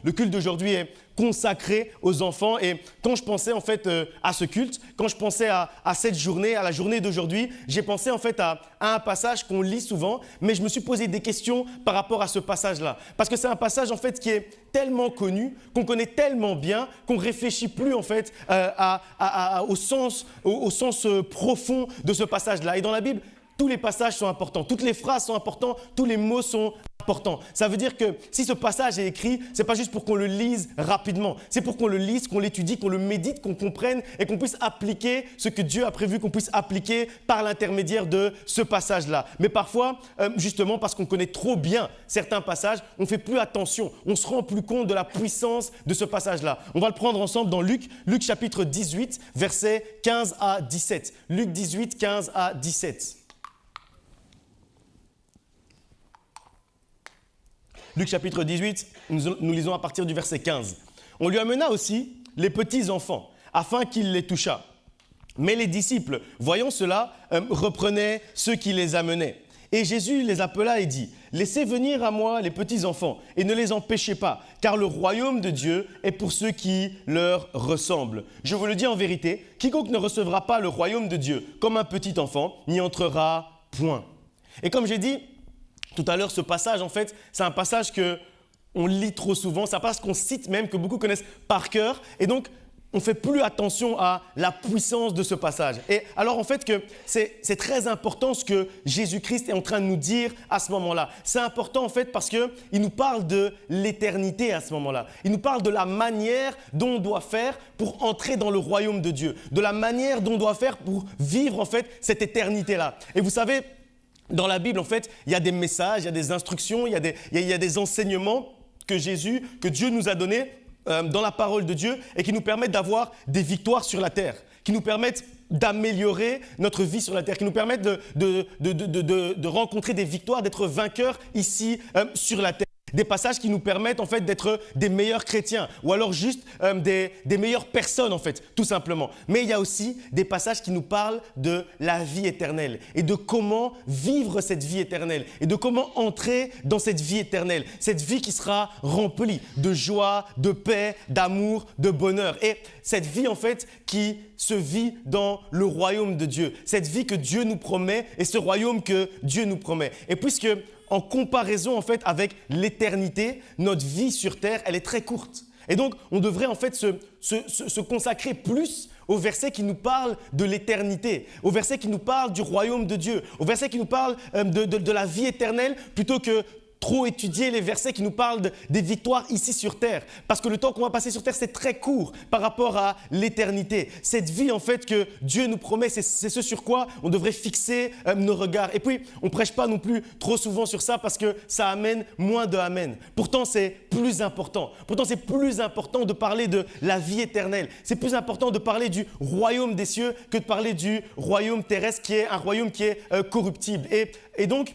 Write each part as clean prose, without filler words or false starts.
le culte d'aujourd'hui est consacré aux enfants. Et quand je pensais en fait à ce culte, quand je pensais à cette journée, à la journée d'aujourd'hui, j'ai pensé en fait à un passage qu'on lit souvent, mais je me suis posé des questions par rapport à ce passage-là. Parce que c'est un passage en fait qui est tellement connu, qu'on connaît tellement bien, qu'on ne réfléchit plus en fait au sens profond de ce passage-là. Et dans la Bible, tous les passages sont importants, toutes les phrases sont importantes, tous les mots sont importants. Ça veut dire que si ce passage est écrit, ce n'est pas juste pour qu'on le lise rapidement, c'est pour qu'on le lise, qu'on l'étudie, qu'on le médite, qu'on comprenne et qu'on puisse appliquer ce que Dieu a prévu, qu'on puisse appliquer par l'intermédiaire de ce passage-là. Mais parfois, justement parce qu'on connaît trop bien certains passages, on ne fait plus attention, on ne se rend plus compte de la puissance de ce passage-là. On va le prendre ensemble dans Luc chapitre 18, versets 15 à 17. Luc 18, 15 à 17. Luc chapitre 18, nous lisons à partir du verset 15. On lui amena aussi les petits enfants, afin qu'il les touchât. Mais les disciples, voyant cela, reprenaient ceux qui les amenaient. Et Jésus les appela et dit, « Laissez venir à moi les petits enfants, et ne les empêchez pas, car le royaume de Dieu est pour ceux qui leur ressemblent. Je vous le dis en vérité, quiconque ne recevra pas le royaume de Dieu comme un petit enfant, n'y entrera point. » Et comme j'ai dit, tout à l'heure, ce passage, en fait, c'est un passage qu'on lit trop souvent, c'est un passage qu'on cite même, que beaucoup connaissent par cœur. Et donc, on ne fait plus attention à la puissance de ce passage. Et alors, en fait, que c'est très important ce que Jésus-Christ est en train de nous dire à ce moment-là. C'est important, en fait, parce qu'il nous parle de l'éternité à ce moment-là. Il nous parle de la manière dont on doit faire pour entrer dans le royaume de Dieu, de la manière dont on doit faire pour vivre, en fait, cette éternité-là. Et vous savez, dans la Bible, en fait, il y a des messages, il y a des instructions, il y a des enseignements que Dieu nous a donnés dans la parole de Dieu et qui nous permettent d'avoir des victoires sur la terre, qui nous permettent d'améliorer notre vie sur la terre, qui nous permettent de rencontrer des victoires, d'être vainqueurs ici sur la terre. Des passages qui nous permettent en fait d'être des meilleurs chrétiens ou alors juste des meilleures personnes en fait, tout simplement. Mais il y a aussi des passages qui nous parlent de la vie éternelle et de comment vivre cette vie éternelle et de comment entrer dans cette vie éternelle. Cette vie qui sera remplie de joie, de paix, d'amour, de bonheur. Et cette vie en fait qui se vit dans le royaume de Dieu. Cette vie que Dieu nous promet et ce royaume que Dieu nous promet. Et puisque en comparaison en fait avec l'éternité, notre vie sur terre, elle est très courte. Et donc, on devrait en fait se consacrer plus au verset qui nous parle de l'éternité, au verset qui nous parle du royaume de Dieu, au verset qui nous parle de la vie éternelle, plutôt que trop étudier les versets qui nous parlent des victoires ici sur terre. Parce que le temps qu'on va passer sur terre, c'est très court par rapport à l'éternité. Cette vie, en fait, que Dieu nous promet, c'est ce sur quoi on devrait fixer nos regards. Et puis, on ne prêche pas non plus trop souvent sur ça parce que ça amène moins de amen. Pourtant, c'est plus important. Pourtant, c'est plus important de parler de la vie éternelle. C'est plus important de parler du royaume des cieux que de parler du royaume terrestre qui est un royaume qui est corruptible. Et donc,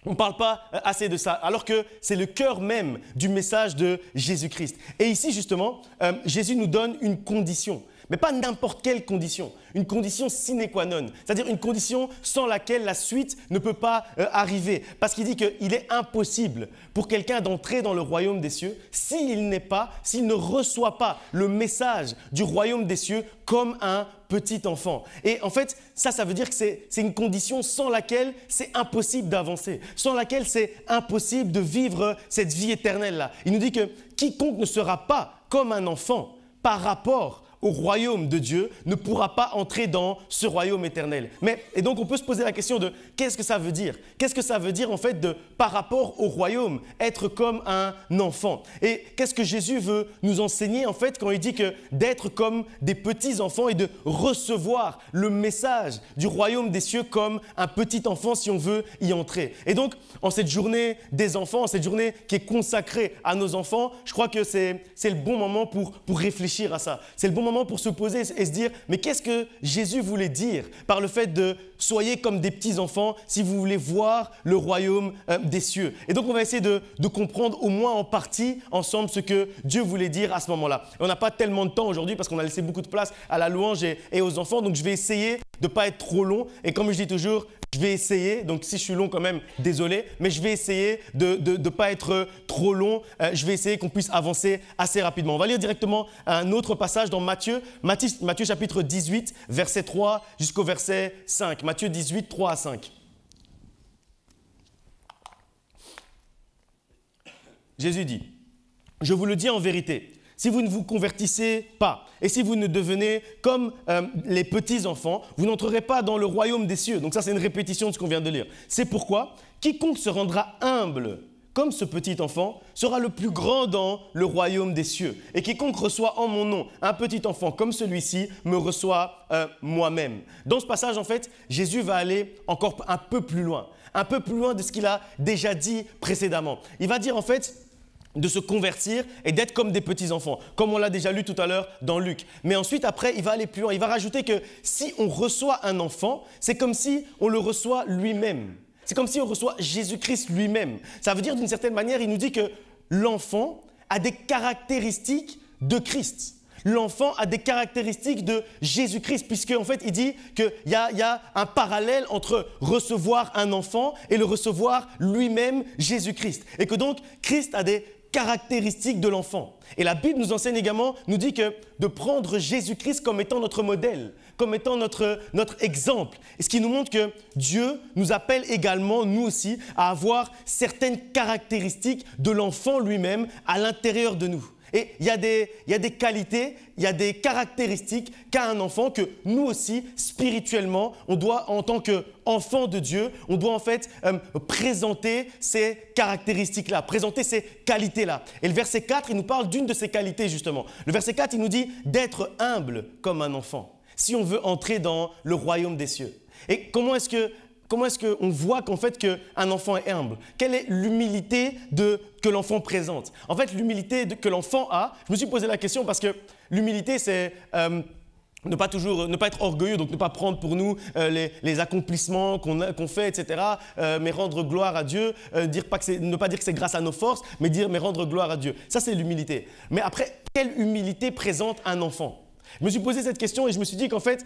on ne parle pas assez de ça, alors que c'est le cœur même du message de Jésus-Christ. Et ici, justement, Jésus nous donne une condition, mais pas n'importe quelle condition, une condition sine qua non, c'est-à-dire une condition sans laquelle la suite ne peut pas arriver. Parce qu'il dit qu'il est impossible pour quelqu'un d'entrer dans le royaume des cieux s'il ne reçoit pas le message du royaume des cieux comme un petit enfant. Et en fait, ça veut dire que c'est une condition sans laquelle c'est impossible d'avancer, sans laquelle c'est impossible de vivre cette vie éternelle-là. Il nous dit que quiconque ne sera pas comme un enfant par rapport au royaume de Dieu ne pourra pas entrer dans ce royaume éternel. Et donc, on peut se poser la question de qu'est-ce que ça veut dire? Qu'est-ce que ça veut dire en fait par rapport au royaume, être comme un enfant? Et qu'est-ce que Jésus veut nous enseigner en fait quand il dit que d'être comme des petits enfants et de recevoir le message du royaume des cieux comme un petit enfant si on veut y entrer? Et donc, en cette journée des enfants, en cette journée qui est consacrée à nos enfants, je crois que c'est le bon moment pour réfléchir à ça. C'est le bon moment pour se poser et se dire, mais qu'est-ce que Jésus voulait dire par le fait de soyez comme des petits enfants si vous voulez voir le royaume des cieux? Et donc, on va essayer de comprendre au moins en partie ensemble ce que Dieu voulait dire à ce moment-là. Et on n'a pas tellement de temps aujourd'hui parce qu'on a laissé beaucoup de place à la louange et aux enfants, donc je vais essayer de ne pas être trop long. Et comme je dis toujours, Je vais essayer, donc si je suis long quand même, désolé, mais je vais essayer de ne pas être trop long. Je vais essayer qu'on puisse avancer assez rapidement. On va lire directement un autre passage dans Matthieu chapitre 18, verset 3 jusqu'au verset 5. Matthieu 18, 3 à 5. Jésus dit, « Je vous le dis en vérité, si vous ne vous convertissez pas et si vous ne devenez comme les petits-enfants, vous n'entrerez pas dans le royaume des cieux. » Donc ça, c'est une répétition de ce qu'on vient de lire. C'est pourquoi quiconque se rendra humble comme ce petit enfant sera le plus grand dans le royaume des cieux. Et quiconque reçoit en mon nom un petit enfant comme celui-ci me reçoit moi-même. Dans ce passage, en fait, Jésus va aller encore un peu plus loin de ce qu'il a déjà dit précédemment. Il va dire en fait de se convertir et d'être comme des petits-enfants, comme on l'a déjà lu tout à l'heure dans Luc. Mais ensuite, après, il va aller plus loin. Il va rajouter que si on reçoit un enfant, c'est comme si on le reçoit lui-même. C'est comme si on reçoit Jésus-Christ lui-même. Ça veut dire d'une certaine manière, il nous dit que l'enfant a des caractéristiques de Christ. L'enfant a des caractéristiques de Jésus-Christ, puisqu'en fait, il dit qu'il y a un parallèle entre recevoir un enfant et le recevoir lui-même, Jésus-Christ. Et que donc, Christ a des caractéristiques de l'enfant. Et la Bible nous enseigne également, nous dit que de prendre Jésus-Christ comme étant notre modèle, comme étant notre exemple. Et ce qui nous montre que Dieu nous appelle également, nous aussi, à avoir certaines caractéristiques de l'enfant lui-même à l'intérieur de nous. Et il y a des qualités, il y a des caractéristiques qu'a un enfant que nous aussi, spirituellement, on doit, en tant qu'enfant de Dieu, on doit en fait présenter ces caractéristiques-là, présenter ces qualités-là. Et le verset 4, il nous parle d'une de ces qualités justement. Le verset 4, il nous dit d'être humble comme un enfant, si on veut entrer dans le royaume des cieux. Et comment est-ce qu'on voit qu'en fait qu'un enfant est humble? Quelle est l'humilité que l'enfant présente? En fait, l'humilité que l'enfant a, je me suis posé la question parce que l'humilité, c'est ne pas être orgueilleux, donc ne pas prendre pour nous les accomplissements qu'on fait, etc. Mais rendre gloire à Dieu, ne pas dire que c'est grâce à nos forces, mais rendre gloire à Dieu. Ça, c'est l'humilité. Mais après, quelle humilité présente un enfant? Je me suis posé cette question et je me suis dit qu'en fait,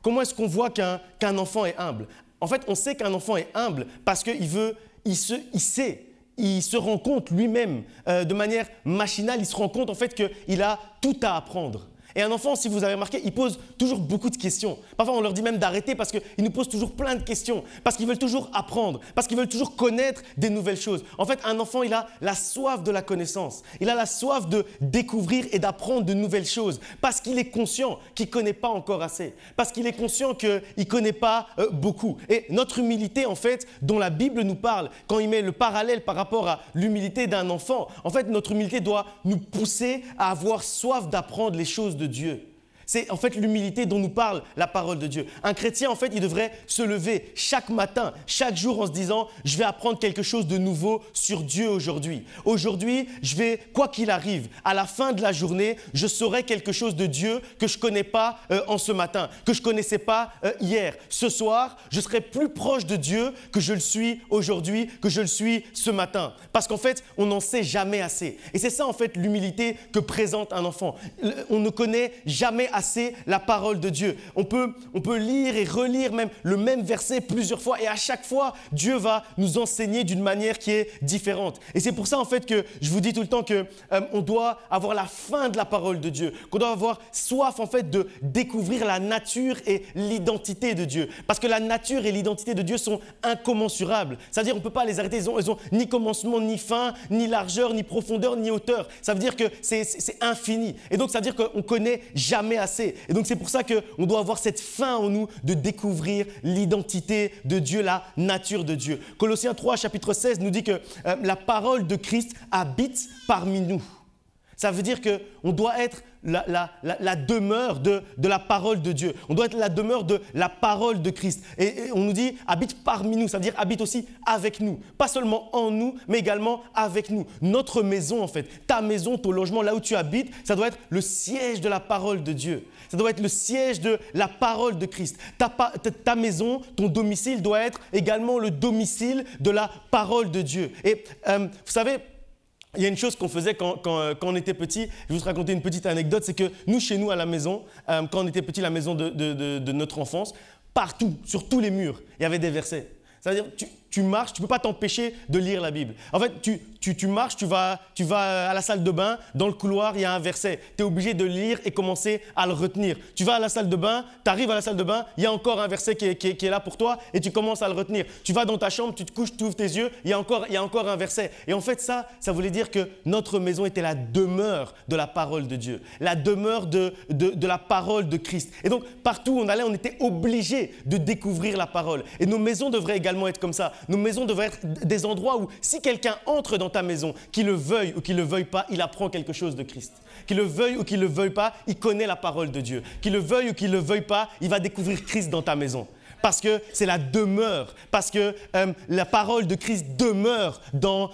comment est-ce qu'on voit qu'un enfant est humble? En fait, on sait qu'un enfant est humble parce qu'il se rend compte lui-même de manière machinale, il se rend compte en fait qu'il a tout à apprendre. Et un enfant, si vous avez remarqué, il pose toujours beaucoup de questions. Parfois, on leur dit même d'arrêter parce qu'ils nous posent toujours plein de questions, parce qu'ils veulent toujours apprendre, parce qu'ils veulent toujours connaître des nouvelles choses. En fait, un enfant, il a la soif de la connaissance. Il a la soif de découvrir et d'apprendre de nouvelles choses, parce qu'il est conscient qu'il ne connaît pas encore assez, parce qu'il est conscient qu'il ne connaît pas beaucoup. Et notre humilité, en fait, dont la Bible nous parle, quand il met le parallèle par rapport à l'humilité d'un enfant, en fait, notre humilité doit nous pousser à avoir soif d'apprendre les choses de Dieu. C'est en fait l'humilité dont nous parle la parole de Dieu. Un chrétien, en fait, il devrait se lever chaque matin, chaque jour en se disant « Je vais apprendre quelque chose de nouveau sur Dieu aujourd'hui. Aujourd'hui, je vais, quoi qu'il arrive, à la fin de la journée, je saurai quelque chose de Dieu que je ne connais pas en ce matin, que je ne connaissais pas hier. Ce soir, je serai plus proche de Dieu que je le suis aujourd'hui, que je le suis ce matin. » Parce qu'en fait, on n'en sait jamais assez. Et c'est ça, en fait, l'humilité que présente un enfant. On ne connaît jamais assez la parole de Dieu. On peut lire et relire même le même verset plusieurs fois et à chaque fois, Dieu va nous enseigner d'une manière qui est différente. Et c'est pour ça en fait que je vous dis tout le temps qu'on doit avoir la faim de la parole de Dieu, qu'on doit avoir soif en fait de découvrir la nature et l'identité de Dieu. Parce que la nature et l'identité de Dieu sont incommensurables. C'est-à-dire on ne peut pas les arrêter, elles ont ni commencement, ni fin, ni largeur, ni profondeur, ni hauteur. Ça veut dire que c'est infini. Et donc ça veut dire qu'on ne connaît jamais assez. Et donc c'est pour ça qu'on doit avoir cette faim en nous de découvrir l'identité de Dieu, la nature de Dieu. Colossiens 3, chapitre 16 nous dit que la parole de Christ habite parmi nous. Ça veut dire qu'on doit être la demeure de la parole de Dieu. On doit être la demeure de la parole de Christ. Et on nous dit habite parmi nous, ça veut dire habite aussi avec nous. Pas seulement en nous, mais également avec nous. Notre maison en fait, ta maison, ton logement, là où tu habites, ça doit être le siège de la parole de Dieu. Ça doit être le siège de la parole de Christ. Ta maison, ton domicile doit être également le domicile de la parole de Dieu. Et vous savez, il y a une chose qu'on faisait quand on était petit, je vais vous raconter une petite anecdote, c'est que nous, chez nous à la maison, quand on était petit, la maison de notre enfance, partout, sur tous les murs, il y avait des versets. C'est-à-dire, tu marches, tu ne peux pas t'empêcher de lire la Bible. En fait, tu marches, tu vas à la salle de bain, dans le couloir, il y a un verset. Tu es obligé de lire et commencer à le retenir. Tu vas à la salle de bain, tu arrives à la salle de bain, il y a encore un verset qui est là pour toi et tu commences à le retenir. Tu vas dans ta chambre, tu te couches, tu ouvres tes yeux, il y a encore un verset. Et en fait, ça voulait dire que notre maison était la demeure de la parole de Dieu, la demeure de la parole de Christ. Et donc, partout où on allait, on était obligé de découvrir la parole. Et nos maisons devraient également être comme ça. Nos maisons devraient être des endroits où, si quelqu'un entre dans ta maison, qu'il le veuille ou qu'il ne le veuille pas, il apprend quelque chose de Christ. Qu'il le veuille ou qu'il ne le veuille pas, il connaît la parole de Dieu. Qu'il le veuille ou qu'il ne le veuille pas, il va découvrir Christ dans ta maison. Parce que c'est la demeure, parce que la parole de Christ demeure dans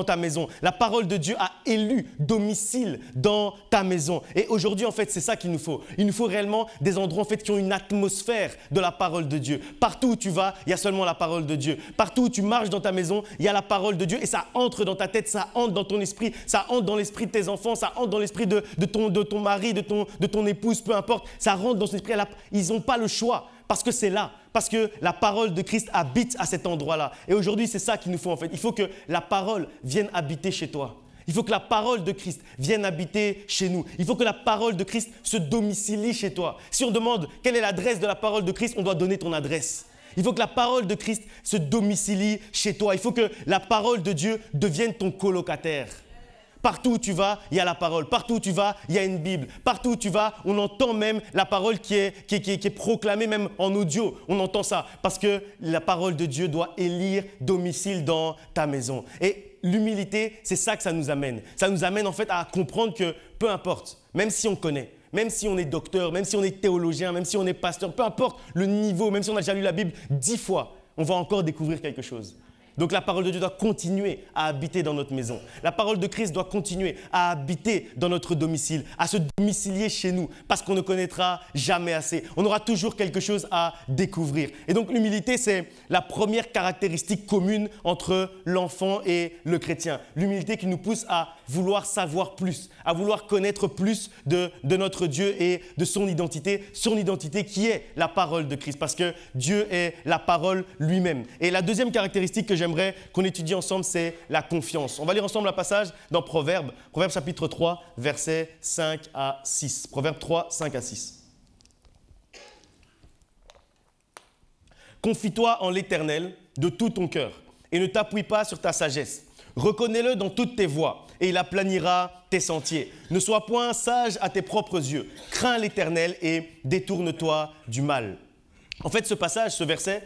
ta maison. La parole de Dieu a élu domicile dans ta maison. Et aujourd'hui, en fait, c'est ça qu'il nous faut. Il nous faut réellement des endroits en fait, qui ont une atmosphère de la parole de Dieu. Partout où tu vas, il y a seulement la parole de Dieu. Partout où tu marches dans ta maison, il y a la parole de Dieu et ça entre dans ta tête, ça entre dans ton esprit, ça entre dans l'esprit de tes enfants, ça entre dans l'esprit de ton mari, de ton épouse, peu importe. Ça rentre dans son esprit. Ils n'ont pas le choix. Parce que c'est là, parce que la parole de Christ habite à cet endroit-là. Et aujourd'hui, c'est ça qu'il nous faut en fait. Il faut que la parole vienne habiter chez toi. Il faut que la parole de Christ vienne habiter chez nous. Il faut que la parole de Christ se domicilie chez toi. Si on demande quelle est l'adresse de la parole de Christ, on doit donner ton adresse. Il faut que la parole de Christ se domicilie chez toi. Il faut que la parole de Dieu devienne ton colocataire. Partout où tu vas, il y a la parole. Partout où tu vas, il y a une Bible. Partout où tu vas, on entend même la parole qui est proclamée même en audio. On entend ça parce que la parole de Dieu doit élire domicile dans ta maison. Et l'humilité, c'est ça que ça nous amène. Ça nous amène en fait à comprendre que peu importe, même si on connaît, même si on est docteur, même si on est théologien, même si on est pasteur, peu importe le niveau, même si on a déjà lu la Bible 10 fois, on va encore découvrir quelque chose. Donc la parole de Dieu doit continuer à habiter dans notre maison. La parole de Christ doit continuer à habiter dans notre domicile, à se domicilier chez nous, parce qu'on ne connaîtra jamais assez. On aura toujours quelque chose à découvrir. Et donc l'humilité, c'est la première caractéristique commune entre l'enfant et le chrétien. L'humilité qui nous pousse à vouloir savoir plus, à vouloir connaître plus de notre Dieu et de son identité qui est la parole de Christ, parce que Dieu est la parole lui-même. Et la deuxième caractéristique que j'aimerais qu'on étudie ensemble, c'est la confiance. On va lire ensemble un passage dans Proverbes chapitre 3, versets 5 à 6. Proverbes 3, 5 à 6. Confie-toi en l'Éternel de tout ton cœur et ne t'appuie pas sur ta sagesse. Reconnais-le dans toutes tes voies et il aplanira tes sentiers. Ne sois point sage à tes propres yeux. Crains l'Éternel et détourne-toi du mal. En fait, ces versets,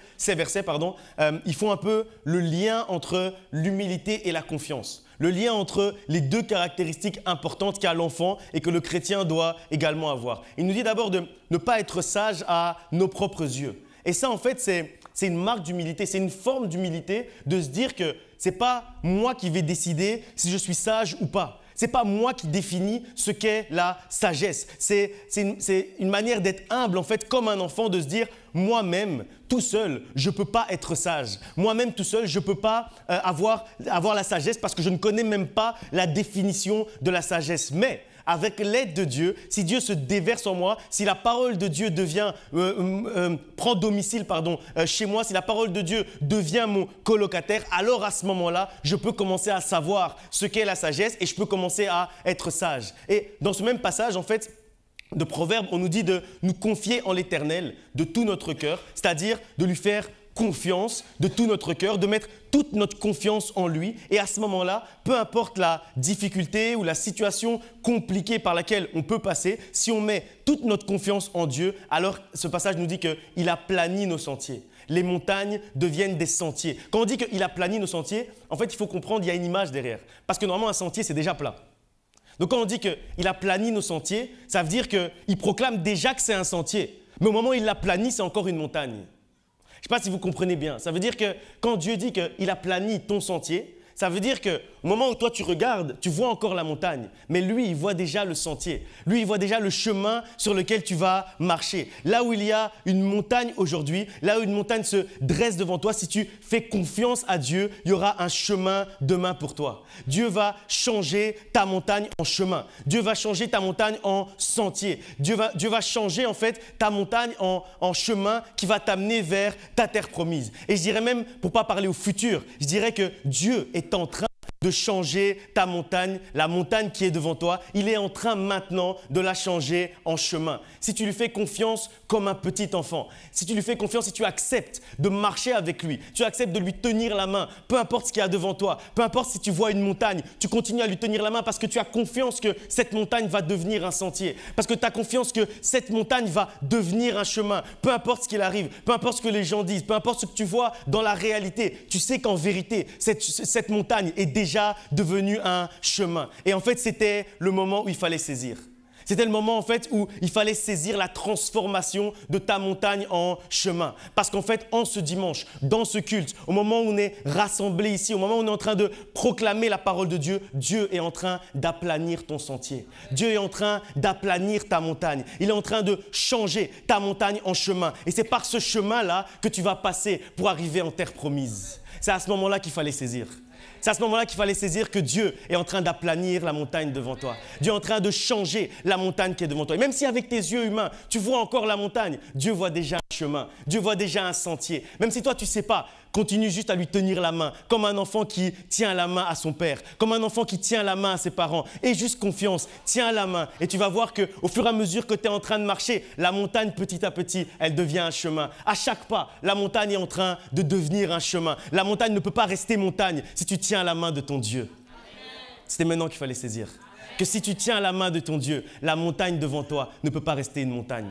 ils font un peu le lien entre l'humilité et la confiance. Le lien entre les deux caractéristiques importantes qu'a l'enfant et que le chrétien doit également avoir. Il nous dit d'abord de ne pas être sage à nos propres yeux. Et ça, en fait, c'est une marque d'humilité, c'est une forme d'humilité de se dire que ce n'est pas moi qui vais décider si je suis sage ou pas. Ce n'est pas moi qui définis ce qu'est la sagesse. C'est une manière d'être humble, en fait, comme un enfant, de se dire « moi-même, tout seul, je ne peux pas être sage. Moi-même, tout seul, je ne peux pas avoir la sagesse parce que je ne connais même pas la définition de la sagesse. Mais avec l'aide de Dieu, si Dieu se déverse en moi, si la parole de Dieu prend domicile chez moi, si la parole de Dieu devient mon colocataire, alors à ce moment-là, je peux commencer à savoir ce qu'est la sagesse et je peux commencer à être sage. Et dans ce même passage, en fait, de Proverbes, on nous dit de nous confier en l'Éternel de tout notre cœur, c'est-à-dire de lui faire confiance de tout notre cœur, de mettre toute notre confiance en lui. Et à ce moment-là, peu importe la difficulté ou la situation compliquée par laquelle on peut passer, si on met toute notre confiance en Dieu, alors ce passage nous dit qu'il aplani nos sentiers. Les montagnes deviennent des sentiers. Quand on dit qu'il aplani nos sentiers, en fait, il faut comprendre qu'il y a une image derrière. Parce que normalement, un sentier, c'est déjà plat. Donc quand on dit qu'il aplani nos sentiers, ça veut dire qu'il proclame déjà que c'est un sentier. Mais au moment où il l'aplani, c'est encore une montagne. Je ne sais pas si vous comprenez bien. Ça veut dire que quand Dieu dit qu'il aplani ton sentier, Ça veut dire qu'au moment où toi tu regardes, tu vois encore la montagne. Mais lui, il voit déjà le sentier. Lui, il voit déjà le chemin sur lequel tu vas marcher. Là où il y a une montagne aujourd'hui, là où une montagne se dresse devant toi, si tu fais confiance à Dieu, il y aura un chemin demain pour toi. Dieu va changer ta montagne en chemin. Dieu va changer ta montagne en sentier. Dieu va changer en fait ta montagne en chemin qui va t'amener vers ta terre promise. Et je dirais même, pour ne pas parler au futur, je dirais que Dieu est en train de changer ta montagne, la montagne qui est devant toi. Il est en train maintenant de la changer en chemin. Si tu lui fais confiance comme un petit enfant, si tu lui fais confiance, si tu acceptes de marcher avec lui, tu acceptes de lui tenir la main, peu importe ce qu'il y a devant toi, peu importe si tu vois une montagne, tu continues à lui tenir la main parce que tu as confiance que cette montagne va devenir un sentier, parce que tu as confiance que cette montagne va devenir un chemin, peu importe ce qu'il arrive, peu importe ce que les gens disent, peu importe ce que tu vois dans la réalité, tu sais qu'en vérité, cette montagne est déjà devenu un chemin. Et en fait, c'était le moment où il fallait saisir. C'était le moment en fait où il fallait saisir la transformation de ta montagne en chemin. Parce qu'en fait, en ce dimanche, dans ce culte, au moment où on est rassemblés ici, au moment où on est en train de proclamer la parole de Dieu, Dieu est en train d'aplanir ton sentier. Dieu est en train d'aplanir ta montagne. Il est en train de changer ta montagne en chemin. Et c'est par ce chemin-là que tu vas passer pour arriver en terre promise. C'est à ce moment-là qu'il fallait saisir. C'est à ce moment-là qu'il fallait saisir que Dieu est en train d'aplanir la montagne devant toi. Dieu est en train de changer la montagne qui est devant toi. Et même si avec tes yeux humains, tu vois encore la montagne, Dieu voit déjà un chemin. Dieu voit déjà un sentier. Même si toi, tu ne sais pas, continue juste à lui tenir la main, comme un enfant qui tient la main à son père, comme un enfant qui tient la main à ses parents. Aie juste confiance, tiens la main et tu vas voir qu'au fur et à mesure que tu es en train de marcher, la montagne petit à petit, elle devient un chemin. À chaque pas, la montagne est en train de devenir un chemin. La montagne ne peut pas rester montagne si tu tiens la main de ton Dieu. C'était maintenant qu'il fallait saisir. Que si tu tiens la main de ton Dieu, la montagne devant toi ne peut pas rester une montagne.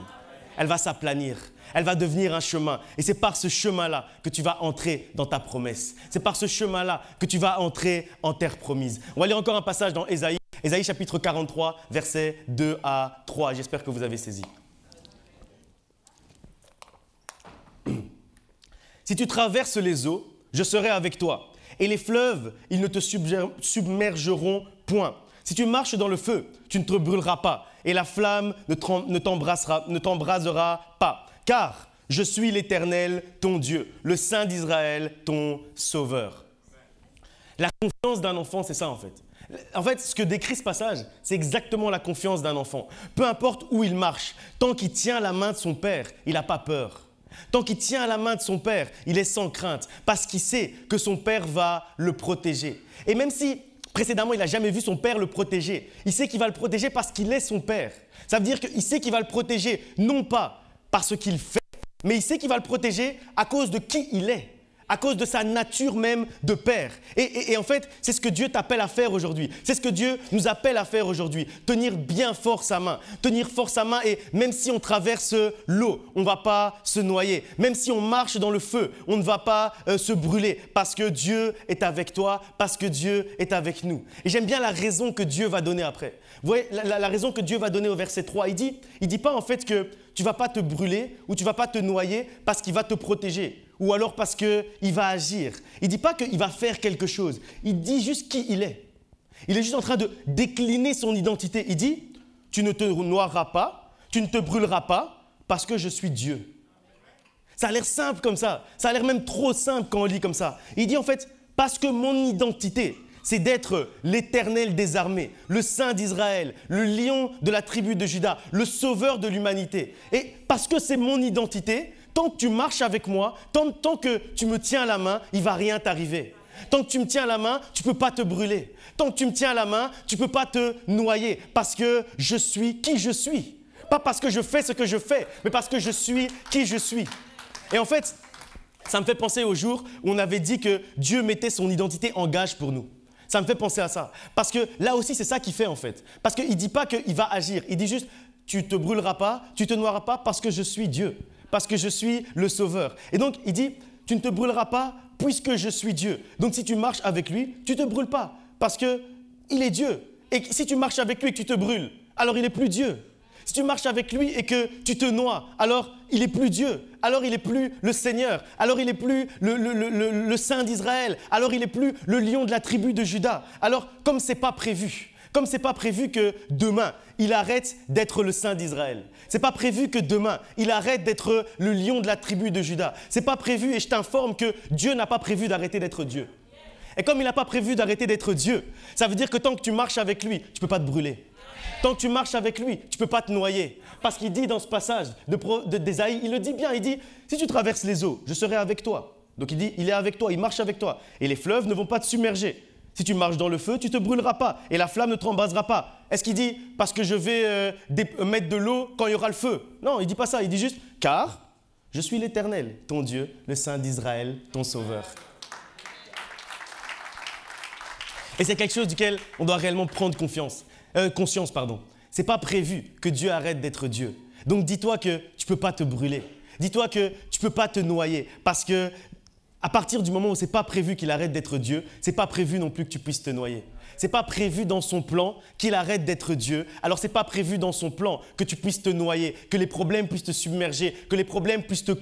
Elle va s'aplanir, elle va devenir un chemin. Et c'est par ce chemin-là que tu vas entrer dans ta promesse. C'est par ce chemin-là que tu vas entrer en terre promise. On va lire encore un passage dans Ésaïe, Ésaïe chapitre 43, versets 2 à 3. J'espère que vous avez saisi. Si tu traverses les eaux, je serai avec toi. Et les fleuves, ils ne te submergeront point. Si tu marches dans le feu, tu ne te brûleras pas. Et la flamme ne t'embrasera pas. Car je suis l'Éternel, ton Dieu, le Saint d'Israël, ton Sauveur. La confiance d'un enfant, c'est ça en fait. En fait, ce que décrit ce passage, c'est exactement la confiance d'un enfant. Peu importe où il marche, tant qu'il tient la main de son père, il n'a pas peur. Tant qu'il tient la main de son père, il est sans crainte parce qu'il sait que son père va le protéger. Et même si précédemment, il n'a jamais vu son père le protéger, il sait qu'il va le protéger parce qu'il est son père. Ça veut dire qu'il sait qu'il va le protéger non pas par ce qu'il fait, mais il sait qu'il va le protéger à cause de qui il est. À cause de sa nature même de père. Et en fait, c'est ce que Dieu t'appelle à faire aujourd'hui. C'est ce que Dieu nous appelle à faire aujourd'hui. Tenir bien fort sa main. Tenir fort sa main et même si on traverse l'eau, on ne va pas se noyer. Même si on marche dans le feu, on ne va pas se brûler parce que Dieu est avec toi, parce que Dieu est avec nous. Et j'aime bien la raison que Dieu va donner après. Vous voyez, la raison que Dieu va donner au verset 3, il dit pas en fait que tu ne vas pas te brûler ou tu ne vas pas te noyer parce qu'il va te protéger. Ou alors parce qu'il va agir. Il ne dit pas qu'il va faire quelque chose. Il dit juste qui il est. Il est juste en train de décliner son identité. Il dit, tu ne te noieras pas, tu ne te brûleras pas parce que je suis Dieu. Ça a l'air simple comme ça. Ça a l'air même trop simple quand on lit comme ça. Il dit en fait, parce que mon identité, c'est d'être l'Éternel des armées, le Saint d'Israël, le lion de la tribu de Juda, le sauveur de l'humanité. Et parce que c'est mon identité, tant que tu marches avec moi, tant que tu me tiens la main, il ne va rien t'arriver. Tant que tu me tiens la main, tu ne peux pas te brûler. Tant que tu me tiens la main, tu ne peux pas te noyer parce que je suis qui je suis. Pas parce que je fais ce que je fais, mais parce que je suis qui je suis. Et en fait, ça me fait penser au jour où on avait dit que Dieu mettait son identité en gage pour nous. Ça me fait penser à ça. Parce que là aussi, c'est ça qu'il fait en fait. Parce qu'il ne dit pas qu'il va agir. Il dit juste, tu ne te brûleras pas, tu ne te noieras pas parce que je suis Dieu. Parce que je suis le Sauveur. Et donc, il dit, tu ne te brûleras pas puisque je suis Dieu. Donc, si tu marches avec lui, tu ne te brûles pas parce qu'il est Dieu. Et si tu marches avec lui et que tu te brûles, alors il n'est plus Dieu. Si tu marches avec lui et que tu te noies, alors il n'est plus Dieu, alors il n'est plus le Seigneur, alors il n'est plus le Saint d'Israël, alors il n'est plus le lion de la tribu de Juda. Alors, comme ce n'est pas prévu, que demain, il arrête d'être le Saint d'Israël. Ce n'est pas prévu que demain, il arrête d'être le lion de la tribu de Juda. Ce n'est pas prévu et je t'informe que Dieu n'a pas prévu d'arrêter d'être Dieu. Et comme il n'a pas prévu d'arrêter d'être Dieu, ça veut dire que tant que tu marches avec lui, tu ne peux pas te brûler. Tant que tu marches avec lui, tu ne peux pas te noyer. Parce qu'il dit dans ce passage d'Ésaïe, il le dit bien, il dit « Si tu traverses les eaux, je serai avec toi ». Donc il dit « Il est avec toi, il marche avec toi. Et les fleuves ne vont pas te submerger. Si tu marches dans le feu, tu ne te brûleras pas et la flamme ne t'embrasera pas. » Est-ce qu'il dit « Parce que je vais mettre de l'eau quand il y aura le feu ?» Non, il ne dit pas ça, il dit juste « Car je suis l'Éternel, ton Dieu, le Saint d'Israël, ton Sauveur. » Et c'est quelque chose duquel on doit réellement prendre conscience. Ce n'est pas prévu que Dieu arrête d'être Dieu. Donc dis-toi que tu ne peux pas te brûler. Dis-toi que tu ne peux pas te noyer. Parce que à partir du moment où ce n'est pas prévu qu'il arrête d'être Dieu, ce n'est pas prévu non plus que tu puisses te noyer. Ce n'est pas prévu dans son plan qu'il arrête d'être Dieu. Alors ce n'est pas prévu dans son plan que tu puisses te noyer, que les problèmes puissent te submerger, que les problèmes puissent te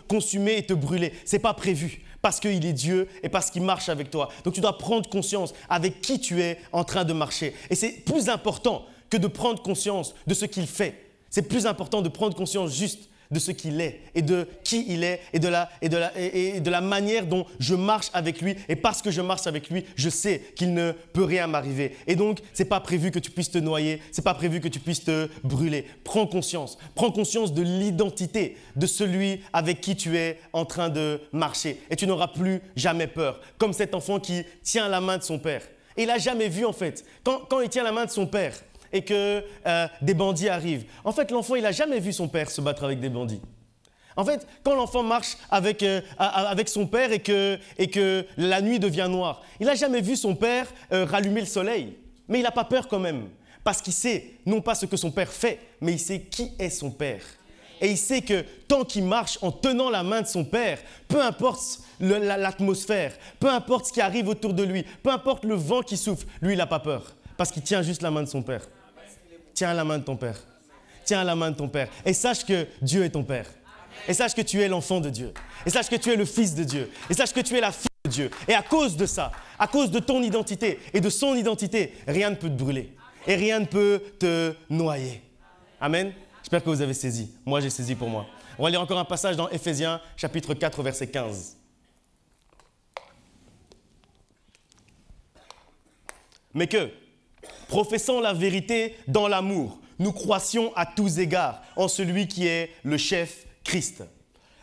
consumer et te brûler. Ce n'est pas prévu. Parce qu'il est Dieu et parce qu'il marche avec toi. Donc tu dois prendre conscience avec qui tu es en train de marcher. Et c'est plus important que de prendre conscience de ce qu'il fait. C'est plus important de prendre conscience juste de ce qu'il est et de qui il est et de la manière dont je marche avec lui. Et parce que je marche avec lui, je sais qu'il ne peut rien m'arriver. Et donc, ce n'est pas prévu que tu puisses te noyer, ce n'est pas prévu que tu puisses te brûler. Prends conscience de l'identité de celui avec qui tu es en train de marcher. Et tu n'auras plus jamais peur. Comme cet enfant qui tient la main de son père. Et il n'a jamais vu en fait, quand il tient la main de son père, et que des bandits arrivent. En fait, l'enfant, il n'a jamais vu son père se battre avec des bandits. En fait, quand l'enfant marche avec son père et que la nuit devient noire, il n'a jamais vu son père rallumer le soleil. Mais il n'a pas peur quand même. Parce qu'il sait, non pas ce que son père fait, mais il sait qui est son père. Et il sait que tant qu'il marche en tenant la main de son père, peu importe l'atmosphère, peu importe ce qui arrive autour de lui, peu importe le vent qui souffle, lui, il n'a pas peur. Parce qu'il tient juste la main de son père. Tiens la main de ton père. Tiens la main de ton père. Et sache que Dieu est ton père. Et sache que tu es l'enfant de Dieu. Et sache que tu es le fils de Dieu. Et sache que tu es la fille de Dieu. Et à cause de ça, à cause de ton identité et de son identité, rien ne peut te brûler. Et rien ne peut te noyer. Amen. J'espère que vous avez saisi. Moi, j'ai saisi pour moi. On va lire encore un passage dans Éphésiens, chapitre 4, verset 15. Mais que, professant la vérité dans l'amour, nous croissions à tous égards en celui qui est le chef Christ.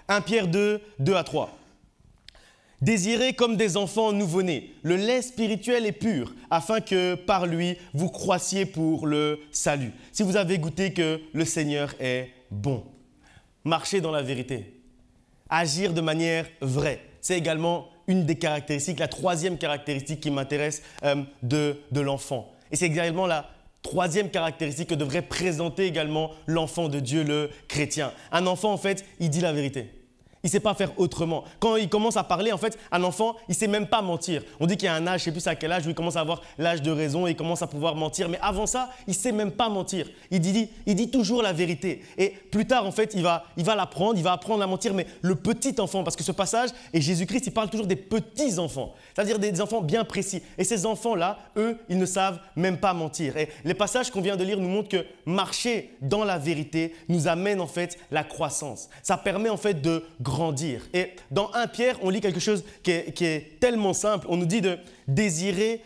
1 Pierre 2, 2 à 3. Désirez comme des enfants nouveau-nés le lait spirituel et pur, afin que par lui vous croissiez pour le salut. Si vous avez goûté que le Seigneur est bon. Marcher dans la vérité. Agir de manière vraie. C'est également une des caractéristiques, la troisième caractéristique qui m'intéresse de l'enfant. Et c'est également la troisième caractéristique que devrait présenter également l'enfant de Dieu, le chrétien. Un enfant, en fait, il dit la vérité. Il ne sait pas faire autrement. Quand il commence à parler, en fait, un enfant, il ne sait même pas mentir. On dit qu'il y a un âge, je ne sais plus à quel âge, où il commence à avoir l'âge de raison et il commence à pouvoir mentir. Mais avant ça, il ne sait même pas mentir. Il dit toujours la vérité. Et plus tard, en fait, il va l'apprendre, il va apprendre à mentir. Mais le petit enfant, parce que ce passage, et Jésus-Christ, il parle toujours des petits enfants. C'est-à-dire des enfants bien précis. Et ces enfants-là, eux, ils ne savent même pas mentir. Et les passages qu'on vient de lire nous montrent que marcher dans la vérité nous amène en fait la croissance. Ça permet en fait de grandir. Et dans 1 Pierre, on lit quelque chose qui est tellement simple. On nous dit de désirer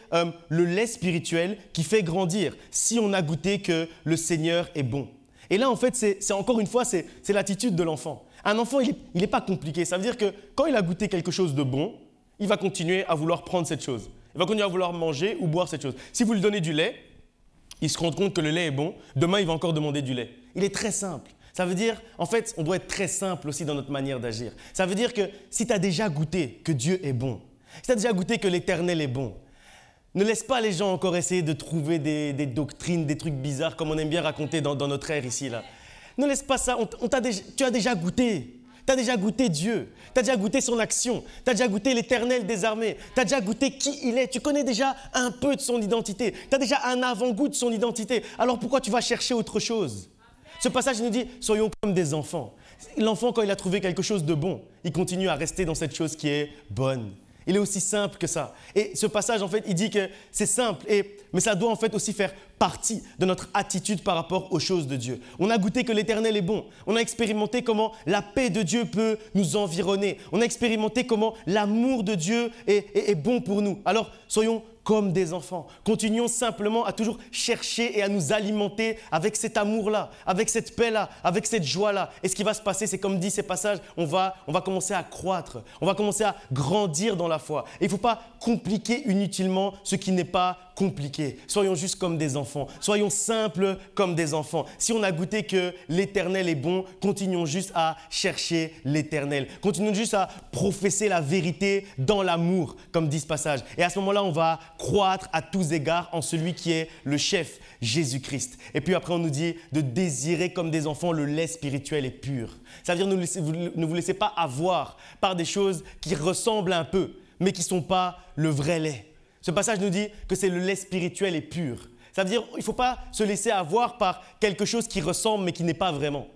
le lait spirituel qui fait grandir si on a goûté que le Seigneur est bon. Et là, en fait, c'est encore une fois, c'est l'attitude de l'enfant. Un enfant, il n'est pas compliqué. Ça veut dire que quand il a goûté quelque chose de bon, il va continuer à vouloir prendre cette chose. Il va continuer à vouloir manger ou boire cette chose. Si vous lui donnez du lait, il se rend compte que le lait est bon. Demain, il va encore demander du lait. Il est très simple. Ça veut dire, en fait, on doit être très simple aussi dans notre manière d'agir. Ça veut dire que si tu as déjà goûté que Dieu est bon, si tu as déjà goûté que l'Éternel est bon, ne laisse pas les gens encore essayer de trouver des doctrines, des trucs bizarres comme on aime bien raconter dans notre ère ici. Là. Ne laisse pas ça. Tu as déjà goûté. Tu as déjà goûté Dieu, tu as déjà goûté son action, tu as déjà goûté l'Éternel des armées, tu as déjà goûté qui il est, tu connais déjà un peu de son identité, tu as déjà un avant-goût de son identité. Alors pourquoi tu vas chercher autre chose? Ce passage il nous dit, soyons comme des enfants. L'enfant, quand il a trouvé quelque chose de bon, il continue à rester dans cette chose qui est bonne. Il est aussi simple que ça. Et ce passage, en fait, il dit que c'est simple, mais ça doit en fait aussi faire partie de notre attitude par rapport aux choses de Dieu. On a goûté que l'Éternel est bon. On a expérimenté comment la paix de Dieu peut nous environner. On a expérimenté comment l'amour de Dieu est bon pour nous. Alors, soyons comme des enfants. Continuons simplement à toujours chercher et à nous alimenter avec cet amour-là, avec cette paix-là, avec cette joie-là. Et ce qui va se passer, c'est comme dit ces passages, on va commencer à croître, on va commencer à grandir dans la foi. Et il ne faut pas compliquer inutilement ce qui n'est pas compliqué. Soyons juste comme des enfants, soyons simples comme des enfants. Si on a goûté que l'Éternel est bon, continuons juste à chercher l'Éternel. Continuons juste à professer la vérité dans l'amour, comme dit ce passage. Et à ce moment-là, on va croître à tous égards en celui qui est le chef, Jésus-Christ. Et puis après, on nous dit de désirer comme des enfants le lait spirituel et pur. Ça veut dire ne vous laissez pas avoir par des choses qui ressemblent un peu, mais qui ne sont pas le vrai lait. Ce passage nous dit que c'est le lait spirituel et pur. Ça veut dire qu'il ne faut pas se laisser avoir par quelque chose qui ressemble mais qui n'est pas vraiment.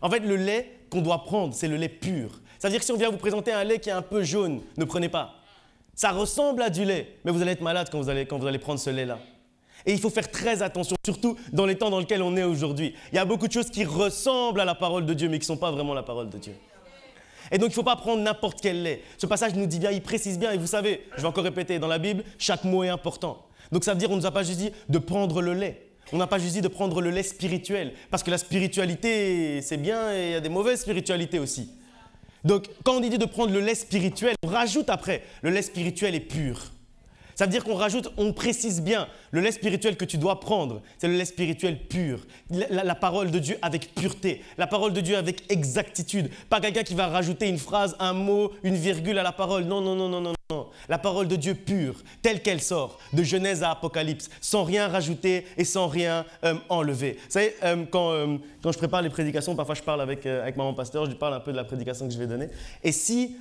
En fait, le lait qu'on doit prendre, c'est le lait pur. Ça veut dire que si on vient vous présenter un lait qui est un peu jaune, ne prenez pas. Ça ressemble à du lait, mais vous allez être malade quand vous allez prendre ce lait-là. Et il faut faire très attention, surtout dans les temps dans lesquels on est aujourd'hui. Il y a beaucoup de choses qui ressemblent à la parole de Dieu, mais qui ne sont pas vraiment la parole de Dieu. Et donc, il ne faut pas prendre n'importe quel lait. Ce passage nous dit bien, il précise bien, et vous savez, je vais encore répéter, dans la Bible, chaque mot est important. Donc, ça veut dire qu'on ne nous a pas juste dit de prendre le lait. On n'a pas juste dit de prendre le lait spirituel. Parce que la spiritualité, c'est bien, et il y a des mauvaises spiritualités aussi. Donc, quand on dit de prendre le lait spirituel, on rajoute après, le lait spirituel est pur. Ça veut dire qu'on rajoute, on précise bien, le lait spirituel que tu dois prendre, c'est le lait spirituel pur. La parole de Dieu avec pureté, la parole de Dieu avec exactitude. Pas quelqu'un qui va rajouter une phrase, un mot, une virgule à la parole. Non, non, non, non, non, non. La parole de Dieu pure, telle qu'elle sort, de Genèse à Apocalypse, sans rien rajouter et sans rien enlever. Vous savez, quand je prépare les prédications, parfois je parle avec maman pasteur, je lui parle un peu de la prédication que je vais donner. Et si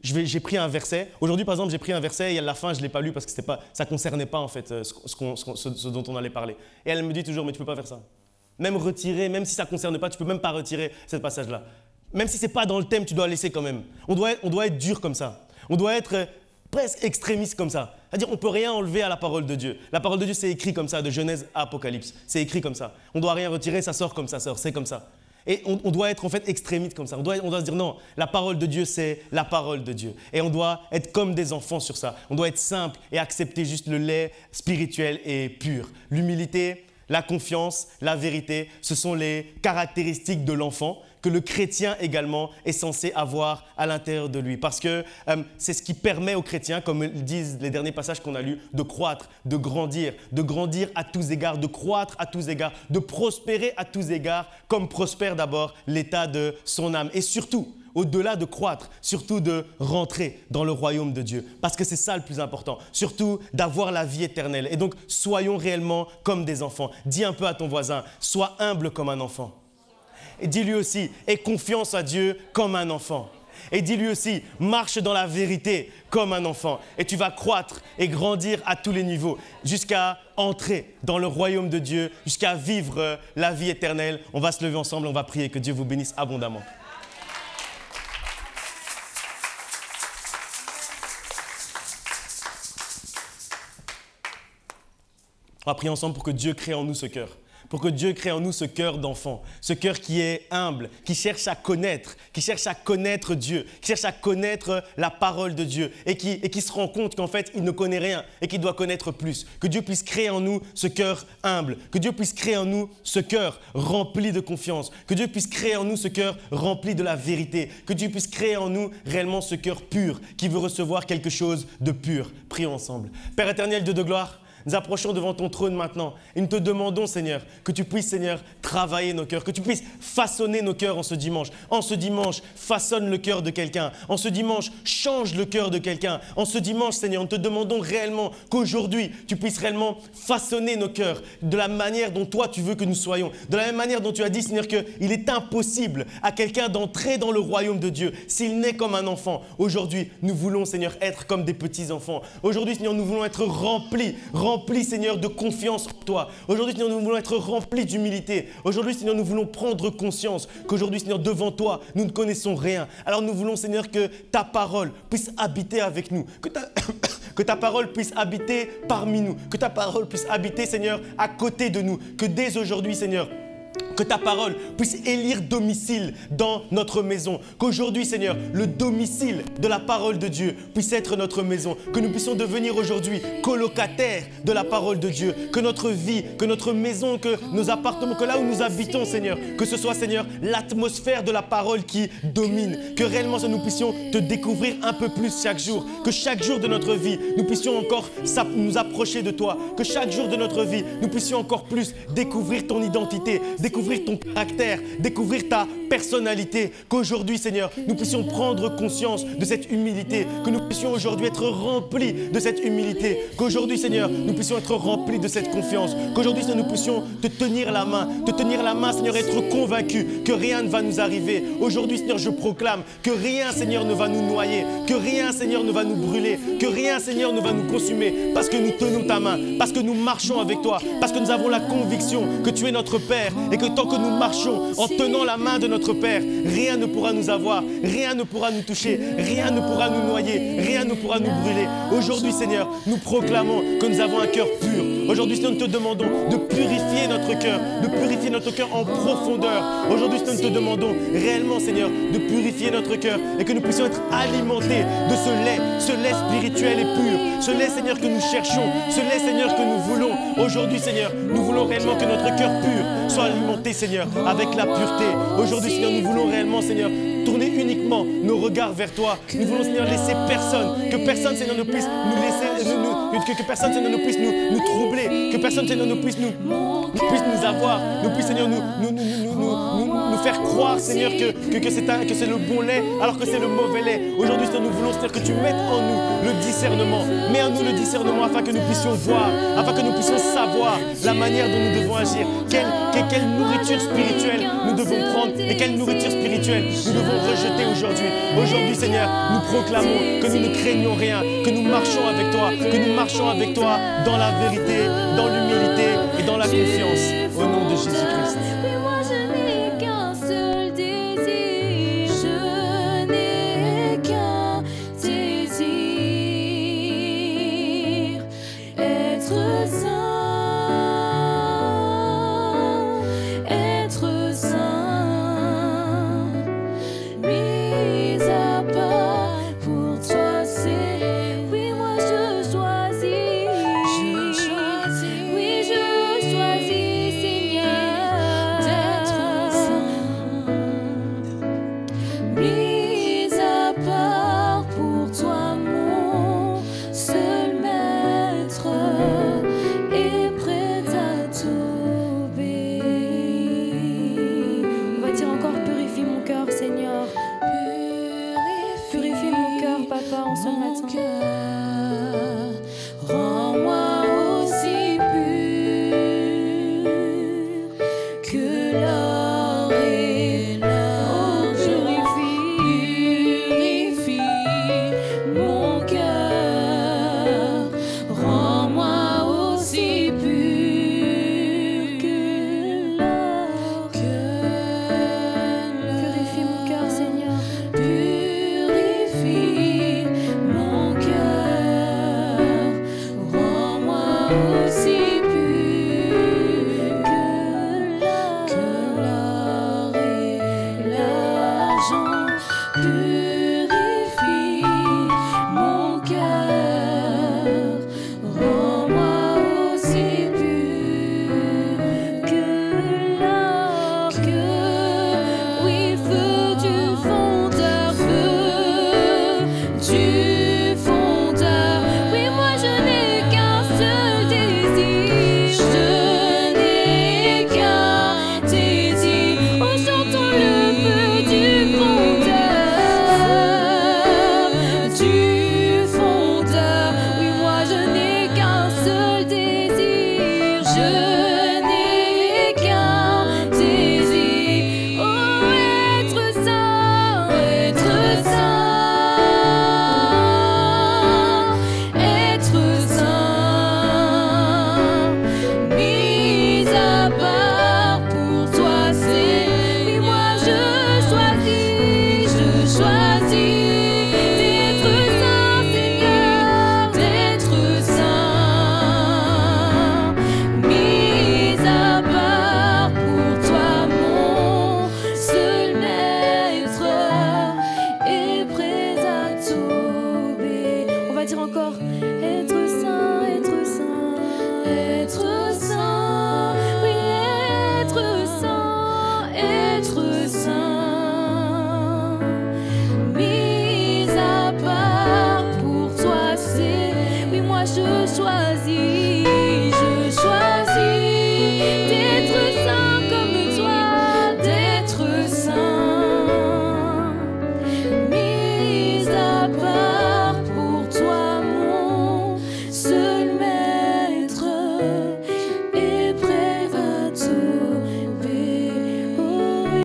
j'ai pris un verset, aujourd'hui par exemple j'ai pris un verset et à la fin je ne l'ai pas lu parce que ça ne concernait pas en fait ce dont on allait parler. Et elle me dit toujours, mais tu ne peux pas faire ça. Même retirer, même si ça ne concerne pas, tu ne peux même pas retirer ce passage-là. Même si ce n'est pas dans le thème, tu dois laisser quand même. On doit être dur comme ça. On doit être presque extrémiste comme ça. C'est-à-dire on ne peut rien enlever à la parole de Dieu. La parole de Dieu, c'est écrit comme ça, de Genèse à Apocalypse. C'est écrit comme ça. On ne doit rien retirer, ça sort comme ça sort, c'est comme ça. Et on doit être en fait extrémiste comme ça. On doit se dire non, la parole de Dieu, c'est la parole de Dieu. Et on doit être comme des enfants sur ça. On doit être simple et accepter juste le lait spirituel et pur. L'humilité, la confiance, la vérité, ce sont les caractéristiques de l'enfant que le chrétien également est censé avoir à l'intérieur de lui. Parce que c'est ce qui permet aux chrétiens, comme disent les derniers passages qu'on a lus, de croître, de grandir à tous égards, de croître à tous égards, de prospérer à tous égards, comme prospère d'abord l'état de son âme. Et surtout, au-delà de croître, surtout de rentrer dans le royaume de Dieu. Parce que c'est ça le plus important. Surtout d'avoir la vie éternelle. Et donc, soyons réellement comme des enfants. Dis un peu à ton voisin, sois humble comme un enfant. Et dis-lui aussi, aie confiance à Dieu comme un enfant. Et dis-lui aussi, marche dans la vérité comme un enfant. Et tu vas croître et grandir à tous les niveaux jusqu'à entrer dans le royaume de Dieu, jusqu'à vivre la vie éternelle. On va se lever ensemble, on va prier que Dieu vous bénisse abondamment. On va prier ensemble pour que Dieu crée en nous ce cœur. Pour que Dieu crée en nous ce cœur d'enfant, ce cœur qui est humble, qui cherche à connaître Dieu, qui cherche à connaître la parole de Dieu et qui se rend compte qu'en fait, il ne connaît rien et qu'il doit connaître plus. Que Dieu puisse créer en nous ce cœur humble, que Dieu puisse créer en nous ce cœur rempli de confiance, que Dieu puisse créer en nous ce cœur rempli de la vérité, que Dieu puisse créer en nous réellement ce cœur pur qui veut recevoir quelque chose de pur. Prions ensemble. Père éternel, Dieu de gloire, nous approchons devant ton trône maintenant et nous te demandons, Seigneur, que tu puisses, Seigneur, travailler nos cœurs, que tu puisses façonner nos cœurs en ce dimanche. En ce dimanche, façonne le cœur de quelqu'un. En ce dimanche, change le cœur de quelqu'un. En ce dimanche, Seigneur, nous te demandons réellement qu'aujourd'hui, tu puisses réellement façonner nos cœurs de la manière dont toi, tu veux que nous soyons. De la même manière dont tu as dit, Seigneur, qu'il est impossible à quelqu'un d'entrer dans le royaume de Dieu s'il naît comme un enfant. Aujourd'hui, nous voulons, Seigneur, être comme des petits enfants. Aujourd'hui, Seigneur, nous voulons être remplis remplis, Seigneur, de confiance en toi. Aujourd'hui, Seigneur, nous voulons être remplis d'humilité. Aujourd'hui, Seigneur, nous voulons prendre conscience qu'aujourd'hui, Seigneur, devant toi, nous ne connaissons rien. Alors nous voulons, Seigneur, que ta parole puisse habiter avec nous, que ta parole puisse habiter parmi nous, que ta parole puisse habiter, Seigneur, à côté de nous, que dès aujourd'hui, Seigneur, que ta parole puisse élire domicile dans notre maison. Qu'aujourd'hui, Seigneur, le domicile de la parole de Dieu puisse être notre maison. Que nous puissions devenir aujourd'hui colocataires de la parole de Dieu. Que notre vie, que notre maison, que nos appartements, que là où nous habitons, Seigneur, que ce soit, Seigneur, l'atmosphère de la parole qui domine. Que réellement, nous puissions te découvrir un peu plus chaque jour. Que chaque jour de notre vie, nous puissions encore nous approcher de toi. Que chaque jour de notre vie, nous puissions encore plus découvrir ton identité, découvrir ton caractère, découvrir ta personnalité. Qu'aujourd'hui, Seigneur, nous puissions prendre conscience de cette humilité, que nous puissions aujourd'hui être remplis de cette humilité, qu'aujourd'hui, Seigneur, nous puissions être remplis de cette confiance, qu'aujourd'hui, Seigneur, nous puissions te tenir la main, Seigneur, être convaincus que rien ne va nous arriver. Aujourd'hui, Seigneur, je proclame que rien, Seigneur, ne va nous noyer, que rien, Seigneur, ne va nous brûler, que rien, Seigneur, ne va nous consumer, parce que nous tenons ta main, parce que nous marchons avec toi, parce que nous avons la conviction que tu es notre Père et que tant que nous marchons en tenant la main de notre Père, rien ne pourra nous avoir, rien ne pourra nous toucher, rien ne pourra nous noyer, rien ne pourra nous brûler. Aujourd'hui, Seigneur, nous proclamons que nous avons un cœur pur. Aujourd'hui, Seigneur, nous te demandons de purifier notre cœur en profondeur. Aujourd'hui, Seigneur, nous te demandons réellement, Seigneur, de purifier notre cœur et que nous puissions être alimentés de ce lait spirituel et pur, ce lait, Seigneur, que nous cherchons, ce lait, Seigneur, que nous voulons. Aujourd'hui, Seigneur, nous voulons réellement que notre cœur pur soit alimenté, Seigneur, avec la pureté. Aujourd'hui, Seigneur, nous voulons réellement, Seigneur, tourner uniquement nos regards vers toi. Nous voulons, Seigneur, laisser que personne, Seigneur, ne puisse nous laisser, que personne, Seigneur, ne puisse nous troubler, que personne, Seigneur, ne puisse nous avoir, ne puisse, Seigneur, nous faire croire, Seigneur, que c'est le bon lait, alors que c'est le mauvais lait. Aujourd'hui, Seigneur, nous voulons, Seigneur, que tu mettes en nous le discernement. Mets en nous le discernement afin que nous puissions voir, afin que nous puissions savoir la manière dont nous devons agir. Quelle nourriture spirituelle nous devons prendre et quelle nourriture spirituelle nous devons rejeter aujourd'hui. Aujourd'hui, Seigneur, nous proclamons que nous ne craignons rien, que nous marchons avec toi dans la vérité, dans l'humilité et dans la confiance.